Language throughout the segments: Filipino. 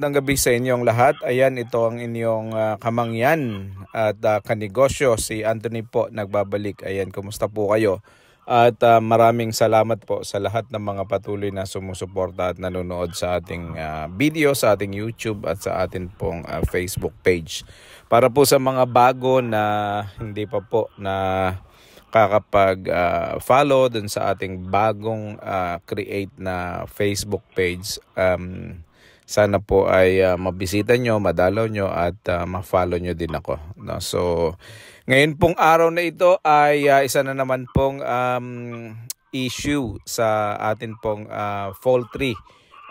Magandang gabi sa inyong lahat. Ayan, ito ang inyong kamangyan at kanegosyo, si Anthony po, nagbabalik. Ayan, kumusta po kayo? At maraming salamat po sa lahat ng mga patuloy na sumusuporta at nanonood sa ating video, sa ating YouTube at sa ating pong Facebook page. Para po sa mga bago na hindi pa po na kakapag-follow dun sa ating bagong create na Facebook page, sana po ay mabisita nyo, madalaw nyo at ma-follow nyo din ako. No? So, ngayon pong araw na ito ay isa na naman pong issue sa atin pong poultry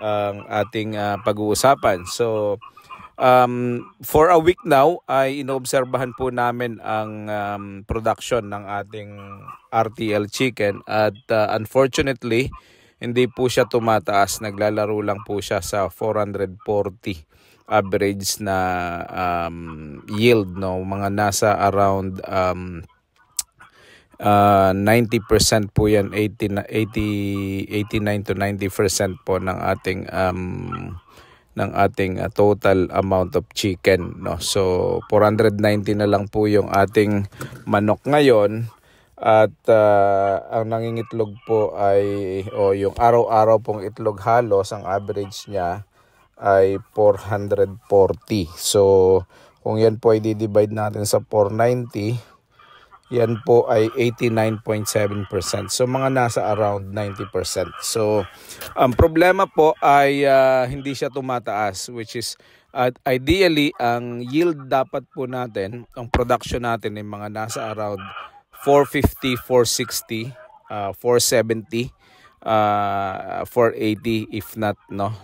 ang ating pag-uusapan. So, for a week now ay inoobserbahan po namin ang production ng ating RTL chicken at unfortunately, hindi po siya tumataas. Naglalaro lang po siya sa 440 average na yield, no, mga nasa around 90% po yan, 89 to 90% po ng ating total amount of chicken, no. So 490 na lang po yung ating manok ngayon. At ang nangingitlog po ay yung araw-araw pong itlog halos ang average niya ay 440. So kung yan po ay di-divide natin sa 490, yan po ay 89.7%. So mga nasa around 90%. So ang problema po ay hindi siya tumataas, which is ideally ang yield dapat po natin, ang production natin ay mga nasa around 450, 460, 470, 480 if not, no.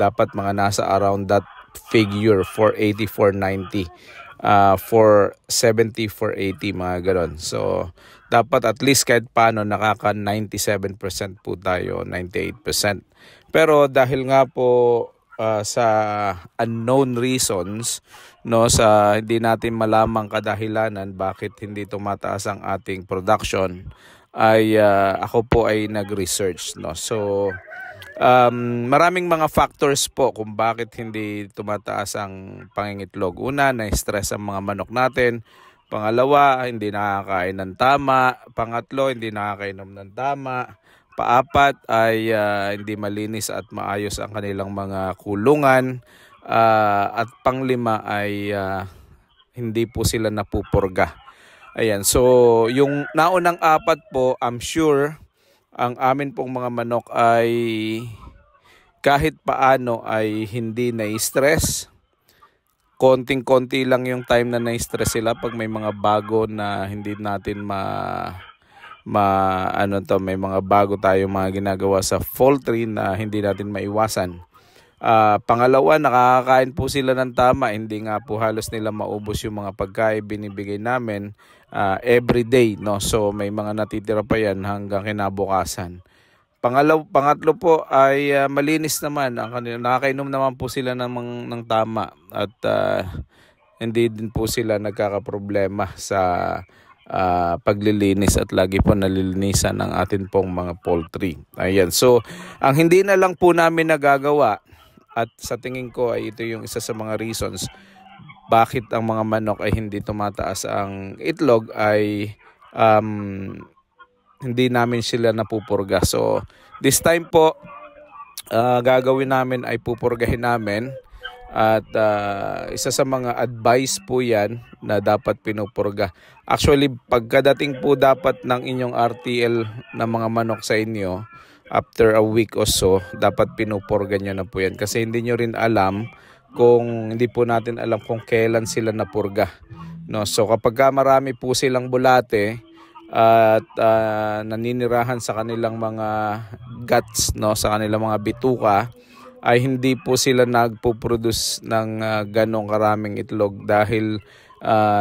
Dapat mga nasa around that figure, 480, 490, 470, 480, mga ganon. So dapat at least kahit paano nakaka 97% po tayo, 98%. Pero dahil nga po sa unknown reasons, no, sa hindi natin malamang kadahilanan bakit hindi tumataas ang ating production, ay ako po ay nag-research, no. So maraming mga factors po kung bakit hindi tumataas ang pangingitlog. Una, na-stress ang mga manok natin. Pangalawa, hindi nakakain ng tama. Pangatlo, hindi nakakainom ng tama. Paapat ay hindi malinis at maayos ang kanilang mga kulungan. At panglima ay hindi po sila napupurga. Ayan, so yung naunang apat po, I'm sure ang amin pong mga manok ay kahit paano ay hindi na-stress. Konting-konti lang yung time na na-stress sila pag may mga bago na hindi natin may mga bago tayo mga ginagawa sa poultry na hindi natin maiwasan. Pangalawa, nakakakain po sila ng tama. Hindi nga po halos nila maubos yung mga pagkain binibigay namin every day, no. So may mga natitira pa yan hanggang kinabukasan. Pangatlo po ay malinis naman ang kanila. Nakakainom naman po sila ng tama at hindi din po sila nagkakaproblema sa paglilinis at lagi po nalilinisan ng atin pong mga poultry. Ayan. So ang hindi na lang po namin nagagawa, at sa tingin ko ay ito yung isa sa mga reasons bakit ang mga manok ay hindi tumataas ang itlog, ay hindi namin sila napupurga. So this time po gagawin namin ay pupurgahin namin. At isa sa mga advice po yan na dapat pinupurga. Actually, pagkadating po dapat ng inyong RTL na mga manok sa inyo, after a week or so, dapat pinupurga nyo na po yan. Kasi hindi nyo rin alam hindi po natin alam kung kailan sila napurga. No? So kapag marami po silang bulate at naninirahan sa kanilang mga guts, no, sa kanilang mga bituka, ay hindi po sila nagpo-produce ng ganong karaming itlog dahil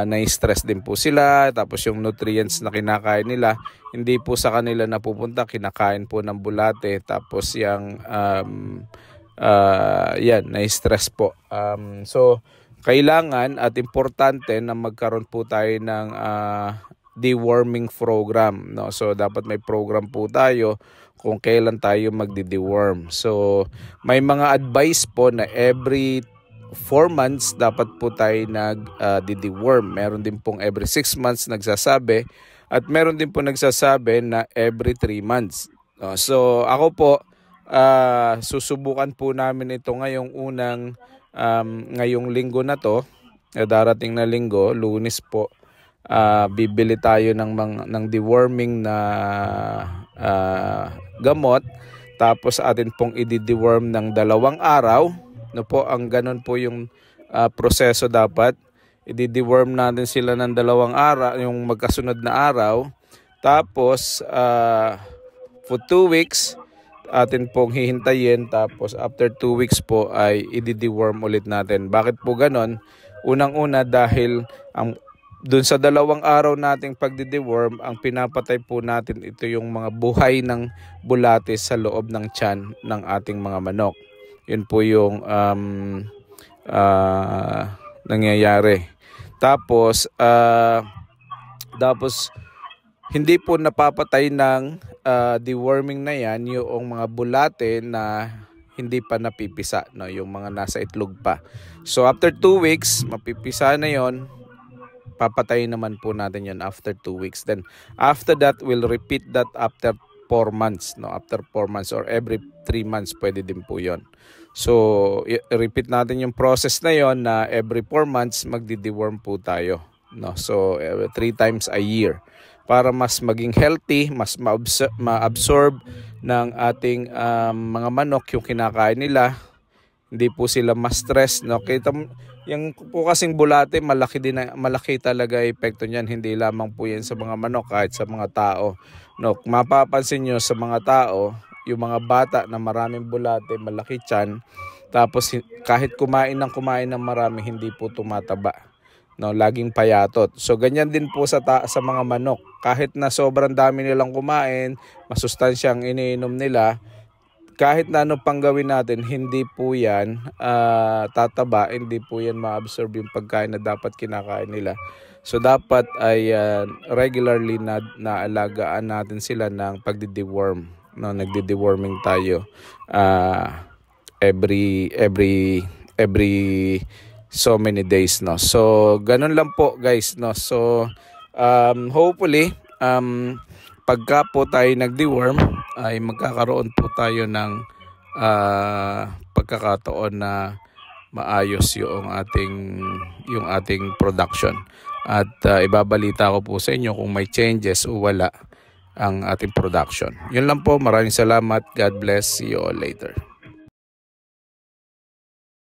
na-stress din po sila. Tapos yung nutrients na kinakain nila, hindi po sa kanila napupunta, kinakain po ng bulate. Tapos yung na-stress po. So kailangan at importante na magkaroon po tayo ng deworming program, no? So dapat may program po tayo kung kailan tayo magdi-deworm. So may mga advice po na every 4 months dapat po tayo nag-deworm. Meron din pong every 6 months nagsasabi, at meron din po nagsasabi na every 3 months. So ako po, susubukan po namin ito ngayong linggo na to, darating na linggo, Lunes po. Bibili tayo ng deworming na gamot, tapos atin pong i-deworm ng 2 araw. No po, ang ganun po yung proseso dapat. I-deworm natin sila ng 2 araw, yung magkasunod na araw. Tapos for 2 weeks atin pong hihintayin, tapos after 2 weeks po ay i-deworm ulit natin. Bakit po ganon? Unang-una dahil dun sa 2 araw nating pagdi-deworm, ang pinapatay po natin ito yung mga buhay ng bulate sa loob ng tiyan ng ating mga manok. Yun po yung nangyayari. Tapos hindi po napapatay ng deworming na yan yung mga bulate na hindi pa napipisa, no? Yung mga nasa itlog pa. So after 2 weeks, mapipisa na yon, papatayin naman po natin yon after 2 weeks. Then after that, we'll repeat that after 4 months, no? After 4 months or every 3 months pwede din po yon. So repeat natin yung process na yon na every 4 months magdi-deworm po tayo, no? So 3 times a year, para mas maging healthy, mas ma-absorb ng ating mga manok yung kinakain nila. Hindi po sila ma-stress, no? Kita yung po kasing bulate, malaki talaga epekto niyan. Hindi lamang po yan sa mga manok, kahit sa mga tao, no? Mapapansin nyo sa mga tao, yung mga bata na maraming bulate, malaki tiyan, tapos kahit kumain ng marami, hindi po tumataba, no? Laging payatot. So ganyan din po sa mga manok. Kahit na sobrang dami nilang kumain, masustansyang iniinom nila, kahit na ano pang gawin natin, hindi po yan tataba, hindi po yan ma-absorb yung pagkain na dapat kinakain nila. So dapat ay regularly naalagaan natin sila ng pagdi-deworm, no? Nagdi-deworming tayo every so many days, no? So ganun lang po, guys, no? So hopefully pagka po tayo nag-deworm ay magkakaroon po tayo ng pagkakataon na maayos yung ating production, at ibabalita ko po sa inyo kung may changes o wala ang ating production. Yun lang po, maraming salamat. God bless. See you all later.